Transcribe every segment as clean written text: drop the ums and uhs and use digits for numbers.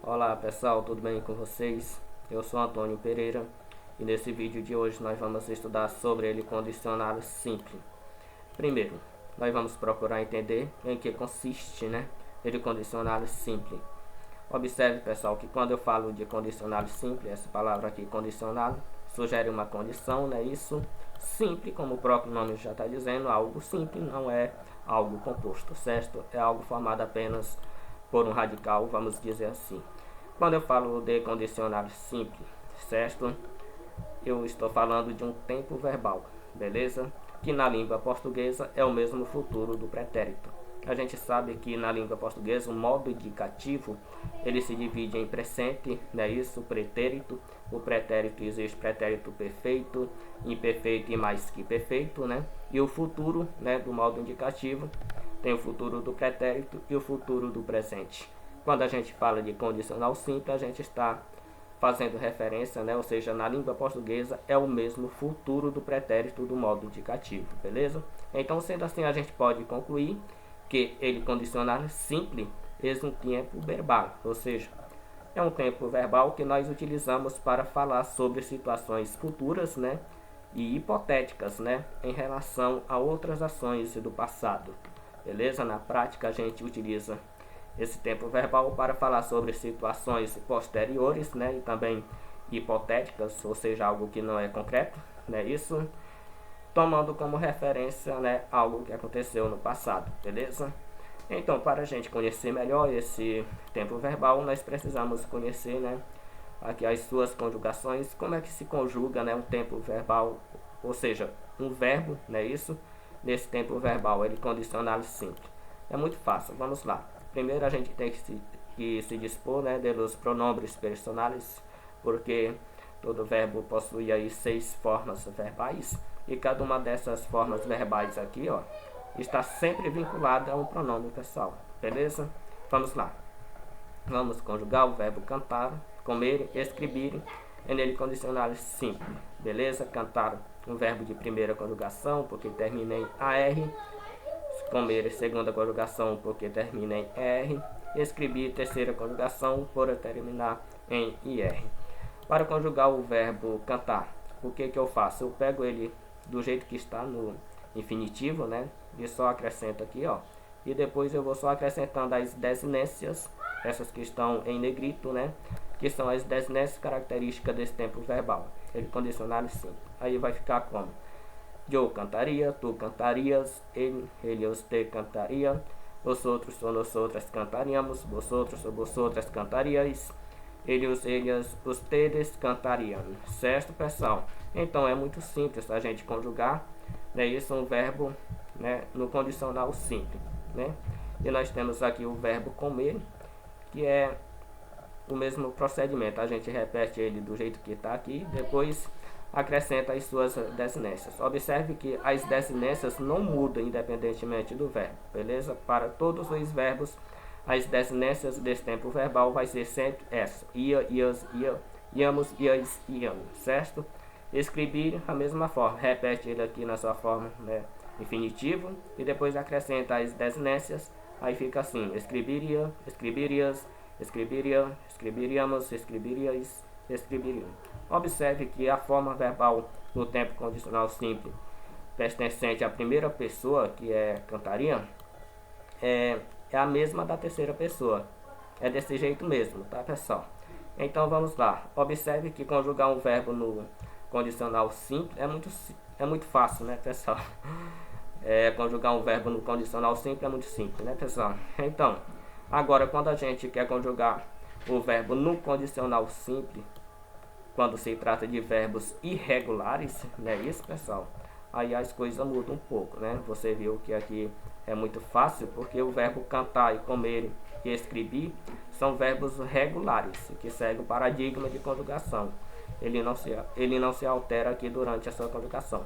Olá pessoal, tudo bem com vocês? Eu sou Antônio Pereira e nesse vídeo de hoje nós vamos estudar sobre ele condicional simples. Primeiro, nós vamos procurar entender em que consiste, ele condicional simples. Observe pessoal que quando eu falo de condicional simples, essa palavra aqui condicional sugere uma condição, isso? Simples, como o próprio nome já está dizendo, algo simples, não é algo composto, certo? É algo formado apenas por um radical, vamos dizer assim. Quando eu falo de condicional simples, certo? Eu estou falando de um tempo verbal, beleza? Que na língua portuguesa é o mesmo futuro do pretérito. A gente sabe que na língua portuguesa o modo indicativo ele se divide em presente, isso? Pretérito. O pretérito existe pretérito perfeito, imperfeito e mais que perfeito, E o futuro, do modo indicativo tem o futuro do pretérito e o futuro do presente. Quando a gente fala de condicional simples, a gente está fazendo referência, ou seja, na língua portuguesa é o mesmo futuro do pretérito do modo indicativo, beleza? Então, sendo assim, a gente pode concluir que ele condicional simples é um tempo verbal, ou seja, é um tempo verbal que nós utilizamos para falar sobre situações futuras, e hipotéticas, em relação a outras ações do passado, beleza? Na prática, a gente utiliza esse tempo verbal para falar sobre situações posteriores, e também hipotéticas, ou seja, algo que não é concreto, isso, tomando como referência, algo que aconteceu no passado, beleza? Então, para a gente conhecer melhor esse tempo verbal, nós precisamos conhecer, aqui as suas conjugações, como é que se conjuga, um tempo verbal, ou seja, um verbo, isso, nesse tempo verbal, ele condicional simples. É muito fácil, vamos lá. Primeiro a gente tem que se dispor, dos pronombres personais, porque todo verbo possui aí 6 formas verbais, e cada uma dessas formas verbais aqui, está sempre vinculada a um pronome pessoal, beleza? Vamos lá. Vamos conjugar o verbo cantar, comer, escrever, nele condicional simples, beleza? Cantar, um verbo de primeira conjugação, porque termina em AR. Comer, segunda conjugação, porque termina em ER. Escrever, terceira conjugação, por terminar em IR. Para conjugar o verbo cantar, o que eu faço? Eu pego ele do jeito que está no infinitivo, e só acrescento aqui, e depois eu vou só acrescentando as desinências, essas que estão em negrito, que são as desinências características desse tempo verbal. Ele condicional simples. Aí vai ficar como? Eu cantaria, tu cantarias, ele, você cantaria, vosotros ou nosotras cantaríamos, vosotros ou vosotras cantariais, eles, ustedes cantariam, certo pessoal? Então é muito simples a gente conjugar, isso é um verbo, no condicional simples, E nós temos aqui o verbo comer, que é o mesmo procedimento, a gente repete ele do jeito que está aqui, depois acrescenta as suas desinências. Observe que as desinências não mudam independentemente do verbo, beleza? Para todos os verbos, as desinências desse tempo verbal vai ser sempre essa: ia, ias, ia, iamos, ias, iamos, certo? Escrever a mesma forma, repete ele aqui na sua forma, infinitivo, e depois acrescenta as desinências, aí fica assim: escreveria, escreverias, escreveria, escreveríamos, escreverias, escreveriam. Observe que a forma verbal no tempo condicional simples pertencente à primeira pessoa, que é cantaria, é a mesma da terceira pessoa. É desse jeito mesmo, tá pessoal? Então vamos lá. Observe que conjugar um verbo no condicional simples é muito fácil, pessoal? Conjugar um verbo no condicional simples é muito simples, pessoal? Então, agora quando a gente quer conjugar o verbo no condicional simples, quando se trata de verbos irregulares, isso pessoal, aí as coisas mudam um pouco, Você viu que aqui é muito fácil, porque o verbo cantar e comer e escrever são verbos regulares, que seguem o paradigma de conjugação. Ele não se altera aqui durante a sua conjugação.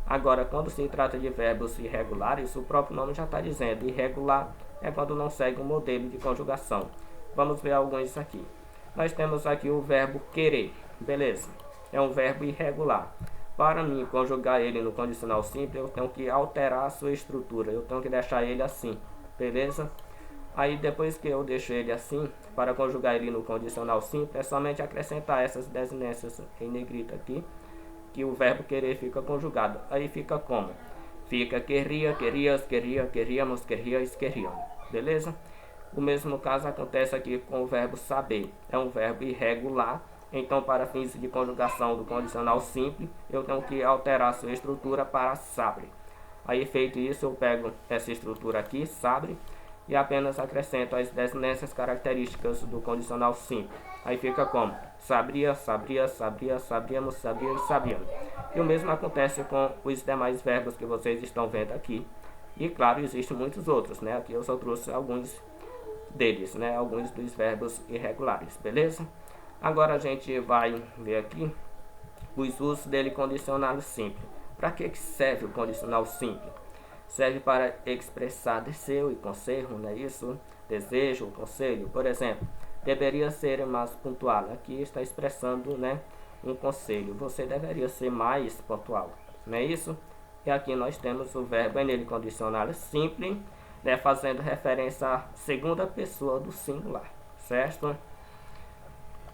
Agora, quando se trata de verbos irregulares, o próprio nome já está dizendo, irregular é quando não segue um modelo de conjugação. Vamos ver alguns aqui. Nós temos aqui o verbo querer, beleza? É um verbo irregular. Para mim conjugar ele no condicional simples, eu tenho que alterar a sua estrutura. Eu tenho que deixar ele assim, beleza? Aí depois que eu deixo ele assim, para conjugar ele no condicional simples, é somente acrescentar essas desinências em negrito aqui, que o verbo querer fica conjugado. Aí fica como? Fica queria, querias, queria, queríamos, querias, queriam. Beleza? O mesmo caso acontece aqui com o verbo saber. É um verbo irregular. Então, para fins de conjugação do condicional simples, eu tenho que alterar sua estrutura para sabe. Aí, feito isso, eu pego essa estrutura aqui, sabe, e apenas acrescento as desinências características do condicional simples. Aí fica como? Sabria, sabria, sabria, sabríamos, sabia e sabíamos. E o mesmo acontece com os demais verbos que vocês estão vendo aqui. E claro, existem muitos outros, né? Aqui eu só trouxe alguns deles, né? Alguns dos verbos irregulares, beleza? Agora a gente vai ver aqui os usos dele condicional simples. Para que serve o condicional simples? Serve para expressar desejo e conselho, não é isso? Desejo, conselho, por exemplo, deveria ser mais pontual. Aqui está expressando, né, um conselho. Você deveria ser mais pontual, não é isso? E aqui nós temos o verbo nele condicional simples, né, fazendo referência à segunda pessoa do singular, certo?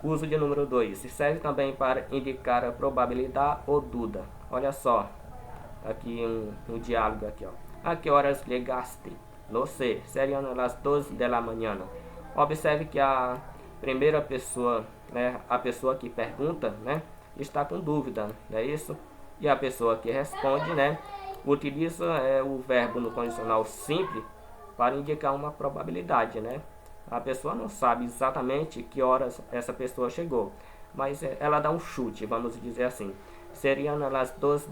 Uso de número 2. Serve também para indicar a probabilidade ou dúvida. Olha só, aqui um diálogo aqui, ó. A que horas ligaste? Não sei, seriam as 12 da manhã. Observe que a primeira pessoa, né, a pessoa que pergunta, né, está com dúvida, não é isso? E a pessoa que responde, né, utiliza o verbo no condicional simples para indicar uma probabilidade, né? A pessoa não sabe exatamente que horas essa pessoa chegou, mas ela dá um chute, vamos dizer assim. Seriam as 12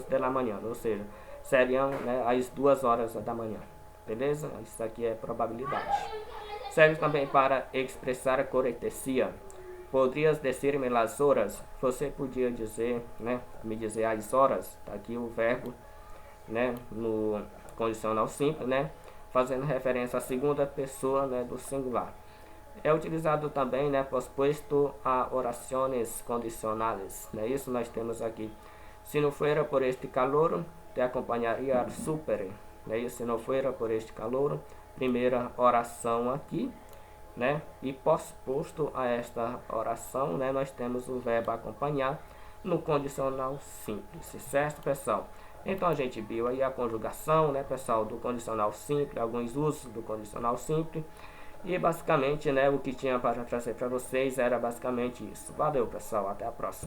da manhã, ou seja, seriam, né, às 2 horas da manhã. Beleza? Isso aqui é probabilidade. Serve também para expressar a cortesia. Poderias dizer-me as horas? Você podia dizer, né, me dizer as horas. Tá aqui o verbo, né, no condicional simples, né, fazendo referência à segunda pessoa, né, do singular. É utilizado também, né, posposto a orações condicionais, né? Isso nós temos aqui. Se não fuera por este calor, te acompanharia al súper, né? E se não fuera por este calor, primeira oração aqui, né? E posposto a esta oração, né, nós temos o verbo acompanhar no condicional simples, certo, pessoal? Então a gente viu aí a conjugação, né, pessoal, do condicional simples, alguns usos do condicional simples. E basicamente, né, o que tinha para trazer para vocês era basicamente isso. Valeu, pessoal, até a próxima.